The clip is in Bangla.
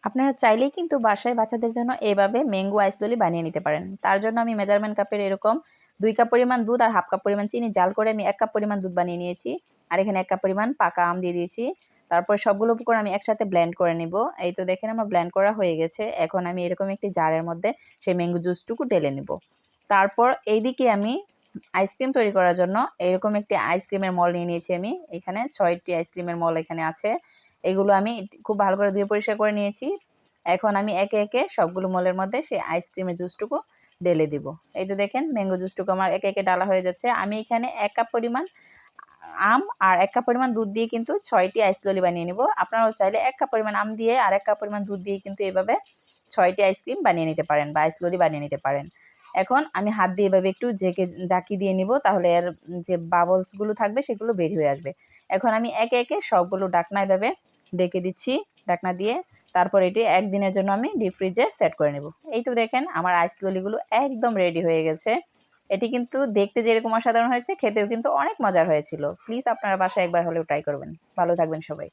আপনারা চাইলেই কিন্তু বাসায় বাচ্চাদের জন্য এভাবে ম্যাঙ্গো আইস ললি বানিয়ে নিতে পারেন। তার জন্য আমি মেজারমেন্ট কাপের এরকম 2 কাপ পরিমাণ দুধ আর হাফ কাপ পরিমাণ চিনি জাল করে আমি 1 কাপ পরিমাণ দুধ বানিয়ে নিয়েছি। আর এখানে 1 কাপ পরিমাণ পাকা আম দিয়ে দিয়েছি। তারপর সবগুলো উপকরণ আমি একসাথে ব্লেন্ড করে নিব। এই তো দেখেন আমার ব্লেন্ড করা হয়ে গেছে। এখন আমি এরকম একটি জারের মধ্যে সেই ম্যাঙ্গো জুসটুকু ঢেলে নিব। তারপর এইদিকে আমি আইসক্রিম তৈরি করার জন্য এরকম একটি আইসক্রিমের মল নিয়ে নিয়েছি আমি। এখানে 6টি আইসক্রিমের মল এখানে আছে। এগুলো আমি খুব ভালো করে ধুয়ে পরিষ্কার করে নিয়েছি। এখন আমি একে একে সবগুলো মলের মধ্যে সেই আইসক্রিমের জুসটুকু ঢেলে দিব। এই তো দেখেন ম্যাঙ্গো জুসটুকু আমার একে একে ডালা হয়ে যাচ্ছে। আমি এখানে 1 কাপ পরিমাণ আম আর 1 কাপ পরিমাণ দুধ দিয়ে কিন্তু 6টি আইস ললি বানিয়ে নিব। আপনারাও চাইলে 1 কাপ পরিমাণ আম দিয়ে আর 1 কাপ পরিমাণ দুধ দিয়ে কিন্তু এভাবে 6টি আইসক্রিম বানিয়ে নিতে পারেন বা আইস ললি বানিয়ে নিতে পারেন। এখন আমি হাত দিয়ে এভাবে একটু জাকি দিয়ে নিব, তাহলে এর যে বাবলসগুলো থাকবে সেগুলো বের হয়ে আসবে। এখন আমি একে একে সবগুলো ঢাকনা এভাবে ঢেকে দিচ্ছি ঢাকনা দিয়ে। তারপর এটি 1 দিনের জন্য আমি ডিপ ফ্রিজে সেট করে নেব। এই তো দেখেন আমার আইস ললিগুলো একদম রেডি হয়ে গেছে। এটি কিন্তু দেখতে যেরকম অসাধারণ হয়েছে, খেতেও কিন্তু অনেক মজার হয়েছিল। প্লিজ আপনারা বাসায় একবার হলেও ট্রাই করবেন। ভালো থাকবেন সবাই।